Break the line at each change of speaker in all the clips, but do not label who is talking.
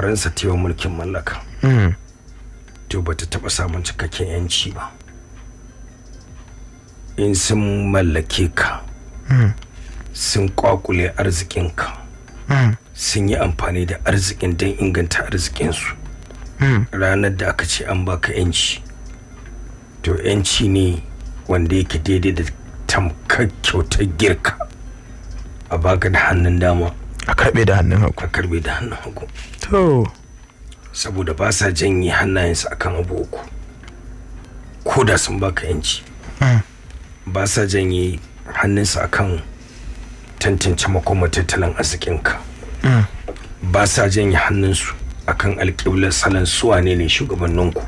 faransa ta yi mulkin mallaka to ba ta taɓa samun cikakken yanci ba. In sun mallake ka sun kwakule arzikinka sun yi amfani da arzikin don inganta arzikinsu. Ranar da aka ce an baka yanci to yanci ne wanda yake daidai da tamkar kyautar girka a baka da hannun dama
a karbe da hannun hagu.
a karbe da hannun hagu.
To
saboda ba sa janye hannayensu akan abu uku ko da sun baka yanci. Ba sa janye hannunsu akan tantance makomar tattalin arzikinka. Ba sa janye hannunsu akan alƙiblar salon suwa ne shugabanninku.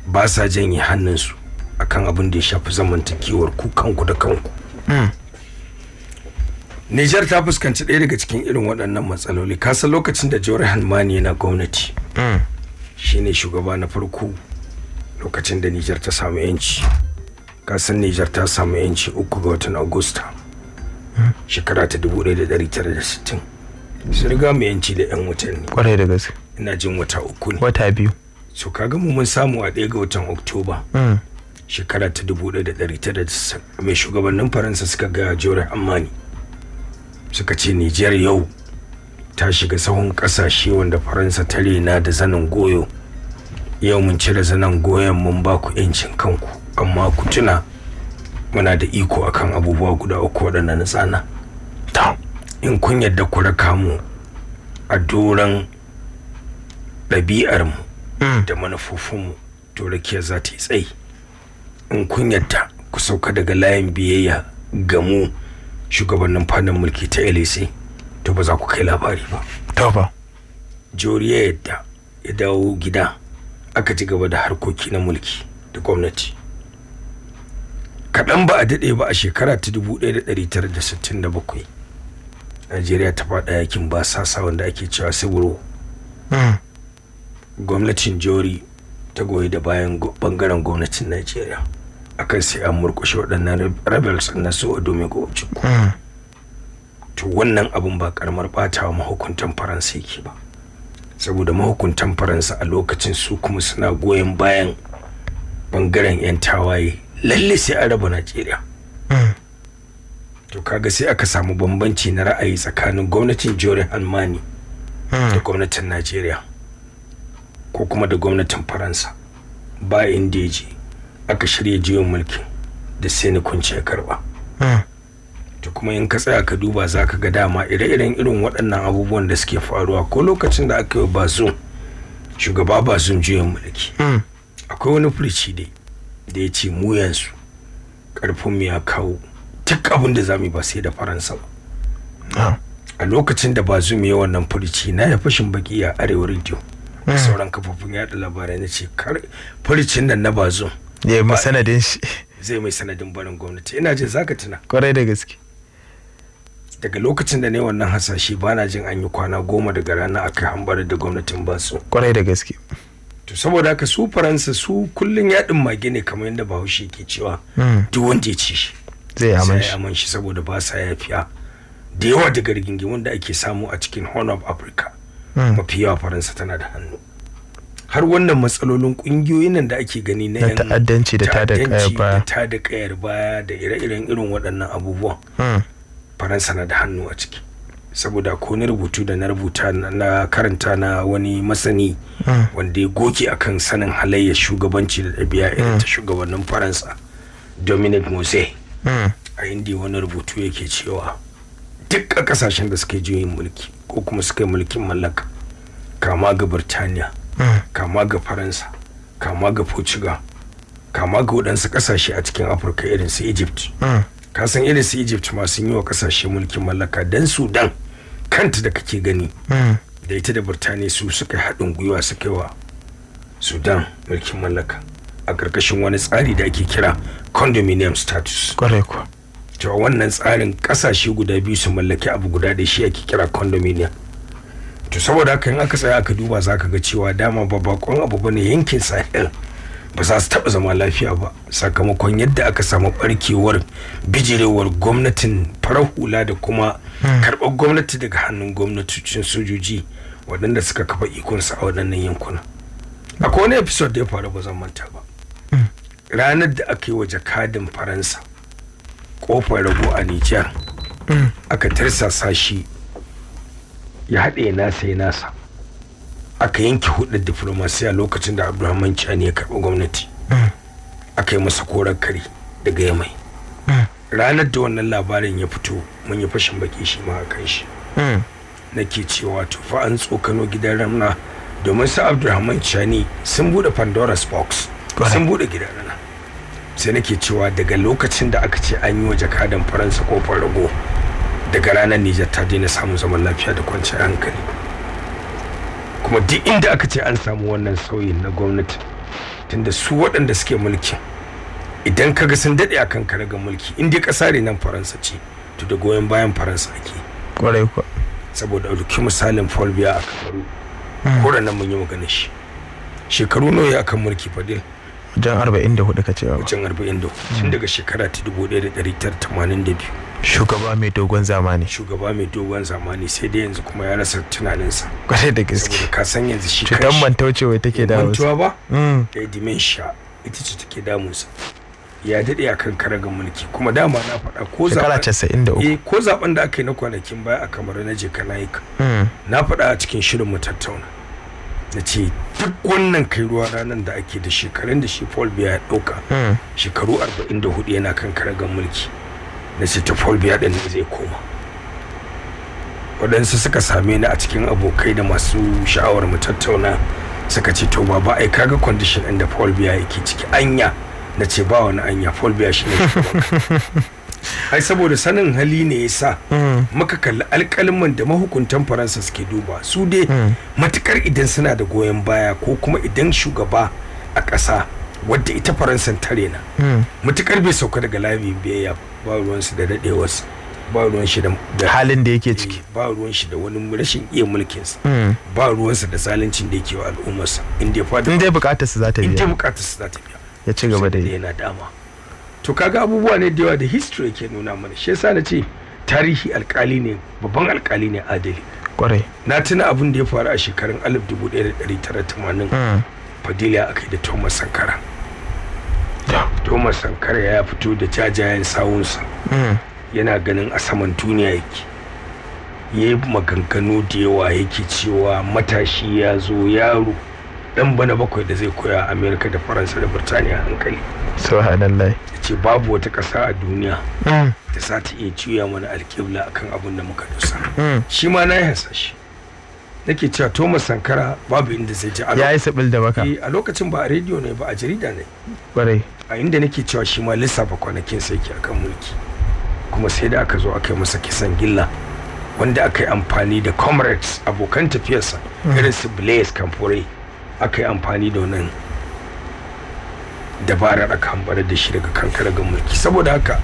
Ba sa janye hannunsu akan abin da ya shafi zamantakewar ku kanku da kanku. Nijar ta fuskanci ɗaya daga cikin irin waɗannan matsaloli. Kasa lokacin da Jawar Hamani yana gwamnati shine shugaba na farko lokacin da Nijar ta samu yanci. Kasan Nijar ta samu yanci 3 ga watan Agusta shekara ta 1960. Su riga mu yanci da 'yan watanni.
Kwarai da gaske.
Ina jin wata 3 ne.
Wata 2.
So kaga mu mun samu a 1 ga watan Oktoba shekara ta 1960. Mai shugabannin Faransa suka ga Jawar Hamani suka ce Nijar yau ta shiga sahun kasashe wanda Faransa ta rena da zanin goyo. Yau mun cire zanen goyon mun ba ku yancin kanku, amma ku tuna muna da iko akan abubuwa guda 3 waɗannan na tsana. In kun yadda ku raka mu a doron ɗabi'ar mu da manufofin mu to rakiya za ta yi tsayi. In kun yadda ku sauka daga layin biyayya ga mu shugabannin fannin mulki ta LAC to ba za ku kai labari ba.
To ba.
Joriya yadda ya dawo gida aka ci gaba da harkoki na mulki da gwamnati. Kaɗan ba a daɗe ba a shekara ta 1967 Najeriya ta faɗa yakin basasa wanda ake cewa Civil War. Gwamnatin Jori ta goyi da bayan bangaren gwamnatin Najeriya akan sai an murƙushe waɗannan rebels na su domin gobe. To wannan abun ba karamar ɓatawa mahukuntan Faransa yake ba, saboda mahukuntan Faransa a lokacin su kuma suna goyon bayan bangaren 'yan tawaye lalle sai an raba Najeriya. To kaga sai aka samu bambanci na ra'ayi tsakanin gwamnatin Jawar Hamani da gwamnatin Najeriya ko kuma da gwamnatin Faransa. Ba inda yaje aka shirya juyin mulki da sai ni kunce karba. To kuma in ka tsaya ka duba zaka ga dama ire-iren irin waɗannan abubuwan da suke faruwa ko lokacin da aka yi Bazoum shugaba Bazoum juyin mulki. Akwai wani furici da ya ce mu yanzu karfin mu ya kawo duk abin da zamu yi ba sai da Faransa ba. A lokacin da Bazoum ya wannan furici na ya fashin baki a Arewa Radio da sauran kafofin yaɗa labarai na ce furicin nan na Bazoum
ya mai sanadin shi
zai mai sanadin barin gwamnati. Ina jin zaka tuna
kwarai da gaske.
Daga lokacin da ne wannan hasashe bana jin an yi kwana 10 daga rana aka hambar da gwamnatin Bazoum.
Kwarai da gaske.
To saboda haka su Faransa su kullun yaɗin mage ne kamar yadda Bahaushe ke cewa duk wanda ya ci shi
zai
aman shi saboda ba sa yafiya. Da yawa daga rigingimun da ake samu a cikin Horn of Africa mafi yawa Faransa tana da hannu. Har wannan matsalolin kungiyoyin nan da ake gani na yan
ta'addanci da
ta da kayar baya da ire-iren irin waɗannan abubuwan Faransa na da hannu a ciki. Saboda ko na rubutu da na rubuta na karanta na wani masani wanda ya goge akan sanin halayyar shugabanci da ɗabi'a irin ta shugabannin Faransa, Dominique Mouzet, a inda wani rubutu yake cewa duk a kasashen da suka juyin mulki ko kuma suka yi mulkin mallaka, kama ga Birtaniya, kama ga Faransa, kama ga Portugal, kama ga waɗansu kasashe a cikin Afirka irin su Egypt. Kasan irin su Egypt ma sun yi wa kasashe mulkin mallaka. Dan Sudan kanta da kake gani da ita da Birtaniya su suka haɗin gwiwa suka yi wa Sudan mulkin mallaka a ƙarƙashin wani tsari da ake kira condominium status.
Kwarai kuwa.
To wannan tsarin kasashe guda biyu su mallaki abu guda da shi ake kira condominium. To saboda haka in aka tsaya aka duba zaka ga cewa dama ba bakon abu bane yankin Sahel ba za su taɓa zama lafiya ba sakamakon yadda aka samu barkewar bijirewar gwamnatin farar hula da kuma karɓar gwamnati daga hannun gwamnatocin sojoji waɗanda suka kafa ikonsa a waɗannan yankuna. Akwai wani episode da ya faru ba zan manta ba. Ranar da aka yi wa jakadin Faransa kofar rago a Nijar, aka tarsasa shi ya haɗe nasa ya nasa, aka yanke hudar diplomasiya lokacin da Abdulrahman Chani ya karɓi gwamnati, aka yi masa korar kare daga Yamai. Ranar da wannan labarin ya fito mun yi fashin baki shi ma a kan shi, nake cewa to fa an tsokano gidan ramna, domin su Abdulrahman Chani sun bude Pandora's box, sun bude gidan rana. Sai nake cewa daga lokacin da aka ce an yi wa jakadan Faransa kofar rago, daga ranar Nijar ta daina samun zaman lafiya da kwanciyar hankali. Kuma duk inda aka ce an samu wannan sauyin na gwamnati, tunda su waɗanda suke mulki idan kaga sun daɗe akan karagar mulki, in dai ƙasa ne nan Faransa ce, to da goyon bayan Faransa ake.
Kwarai kuwa.
Saboda ɗauki misalin Paul Biya a Kamaru, koran nan mun yi magana shi. Shekaru nawa ya akan mulki Fadil?
Wajen 44 ka cewa.
Wajen 44. Tun daga shekara ta 1982.
Shugaba mai dogon zamani.
Shugaba mai dogon zamani, sai dai yanzu kuma ya rasa tunaninsa.
Kwarai da gaske.
Saboda ka san yanzu shi
cutar mantaucewa take damunsa.
Mantuwa ba? Dementia ita ce take damunsa. Ya daɗe akan karagar mulki, kuma dama na faɗa ko
shekara 93.
ko zaben da aka yi na kwanakin baya a Kamaru na Jeka Nayika, na faɗa a cikin shirin mu tattauna, na ce duk wannan kai ruwa ranar da ake da shekarun da shi Paul Biya ya ɗauka, shekaru 44 yana kan karagar mulki, na ce ta Paul Biya ɗin zai koma. Waɗansu suka same ni a cikin abokai da masu sha'awar mu tattauna, suka ce to baba ai kaga condition ɗin da Paul Biya yake ciki, anya. Na ce ba wani anya, Paul Biya shi ne ai saboda sanin hali ne yasa muka kalli alƙalman da mahukuntan Faransa suke duba su dai matukar idan suna da goyon baya, ko kuma idan shugaba a ƙasa wadda ita Faransan tare na matukar bai sauka daga layin biyayya, ba ruwansu da daɗewarsa, ba ruwan shi da
halin da yake ciki,
ba ruwan shi da wani rashin iya mulkinsa, ba ruwansa da zaluncin da yake wa al'ummarsa, inda ya
bukatarsa za ta
biya,
ya ci gaba da
yana dama. To kaga abubuwa ne da yawa da history yake nuna mana, shi yasa na ce tarihi alkali ne, babban alkali ne adali.
Kwarai.
Na tuna abin da ya faru a shekarun 1980 Fadila aka yi da Thomas Sankara. Thomas Sankara ya fito da jajayen sawunsa, yana ganin a saman duniya yake, ya yi maganganu da yawa, yake cewa matashi ya zo, yaro dan bana bakwai da zai koya Amerika da Faransa da Birtaniya hankali.
Subhanallah.
Ce babu wata ƙasa a duniya da za ta iya juya mana alƙibla akan abin da muka dosa. Shi ma na yi hasashe, nake cewa Thomas Sankara babu inda zai ji.
Ya yi sabil da baka.
A lokacin ba a rediyo ne ba, a jarida ne.
Kwarai.
A inda nake cewa shi ma lissafa kwanakin sai ke akan mulki, kuma sai da aka zo aka yi masa kisan gilla, wanda aka yi amfani da comrades, abokan tafiyarsa irin su Blaise Compaoré, aka yi amfani da wannan dabarar aka hambarar da shi daga kankara ga mulki. Saboda haka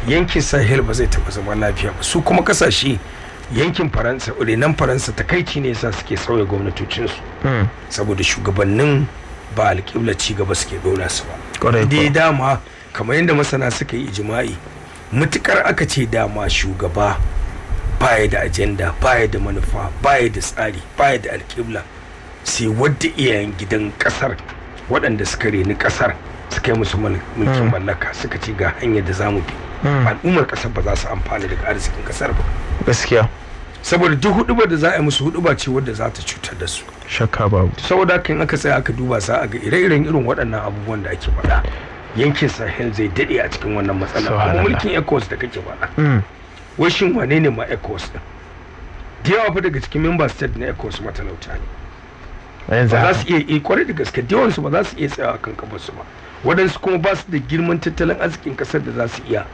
yankin Sahel ba zai taɓa zama lafiya ba. Su kuma kasashe yankin Faransa, renan Faransa takaici ne yasa suke sauya gwamnatocinsu, saboda shugabannin ba alƙibla ci gaba suke ɗora su ba. Dai dama kamar yadda masana suka yi ijima'i, mutukar aka ce dama shugaba baya da ajenda, baya da manufa, baya da tsari, baya da alƙibla, sai wadda iyayen gidan kasar waɗanda suka reni kasar suka yi musu mulkin mallaka suka ce ga hanyar da zamu bi, al'ummar kasar ba za su amfana daga arzikin kasar ba.
Gaskiya.
Saboda duk hudubar da za a yi musu huduba ce wadda za ta cutar da su.
Shakka babu.
Saboda haka in aka tsaya aka duba sa a ga ire-iren irin waɗannan abubuwan da ake faɗa, yankin Sahel zai daɗe a cikin wannan matsala. Kuma mulkin ECOWAS da kake faɗa, wai shin wane ne ma ECOWAS din? Da yawa fa daga cikin member state na ECOWAS matalauta ne. Ba za su iya kwarai da gaske, yawansu ba za su iya tsayawa kan kafarsu ba, waɗansu kuma ba su da girman tattalin arzikin ƙasar da za su iya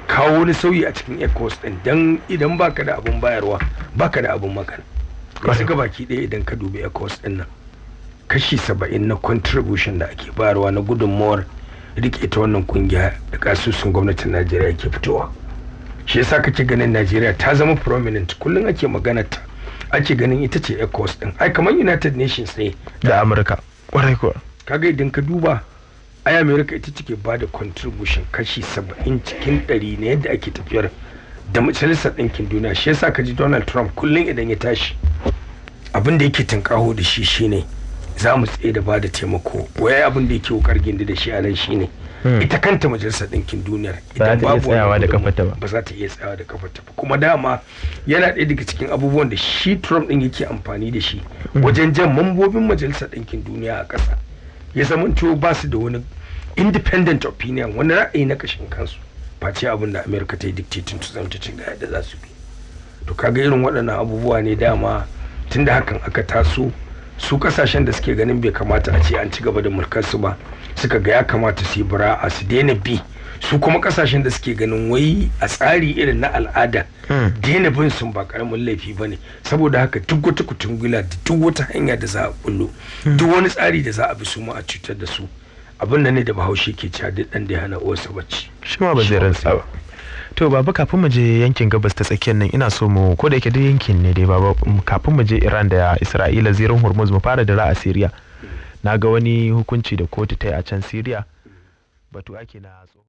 kawo wani sauyi a cikin ECOWAS ɗin, dan idan baka da abun bayarwa baka da abun magana. Yanzu ga baki ɗaya idan ka dubi ECOWAS ɗin nan, kashi 70 na contribution da ake bayarwa na gudunmawar rike ta wannan kungiya da kasusun gwamnatin Najeriya ke fitowa. Shi yasa kake ganin Najeriya ta zama prominent, kullum ake maganar ta, ake ganin ita ce ECOWAS din. Ai kamar United Nations ne
da Amurka. Kwarai kuwa.
Kaga idan ka duba, ai America ita take ba da contribution kashi 70 cikin 100 ne yadda ake tafiyar da Majalisar Ɗinkin Duniya. Shi yasa kaji Donald Trump kullum idan ya tashi abin da yake tunkaho da shi shine za mu tsaye da ba da taimako. Wai abin da yake wukar gindi da shi a nan shine ita kanta majalisar ɗinkin duniyar
idan babu tsayawa da kafarta
ba za ta iya tsayawa da kafarta ba. Kuma dama yana ɗaya daga cikin abubuwan da shi Trump ɗin yake amfani da shi wajen jan mambobin majalisar ɗinkin duniya a ƙasa, ya zama cewa ba su da wani independent opinion, wani ra'ayi na kashin kansu, face abin da America ta yi dictating to zama cin ga yadda za su bi. To kaga irin waɗannan abubuwa ne dama tunda hakan aka taso, su kasashen da suke ganin bai kamata a ce an ci gaba da mulkar su ba, suka ga ya kamata su yi bara'a su daina bi. Su kuma kasashen da suke ganin wai a tsari irin na al'ada daina bin sun ba karamin laifi ba ne, saboda haka duk wata kutungula da duk wata hanya da za a bullo, duk wani tsari da za a bi su ma a cutar da su, abin da ne da Bahaushe ke cewa duk dan da ya hana uwarsa bacci
shi ma ba zai rantsa ba. To baba, kafin mu je yankin gabas ta tsakiyar nan, ina so mu, ko da yake duk yankin ne dai baba, kafin mu je Iran da Isra'ila zirin Hormuz, mu fara da a Syria. Na ga wani hukunci da kotu ta yi a can Syria, batu ake na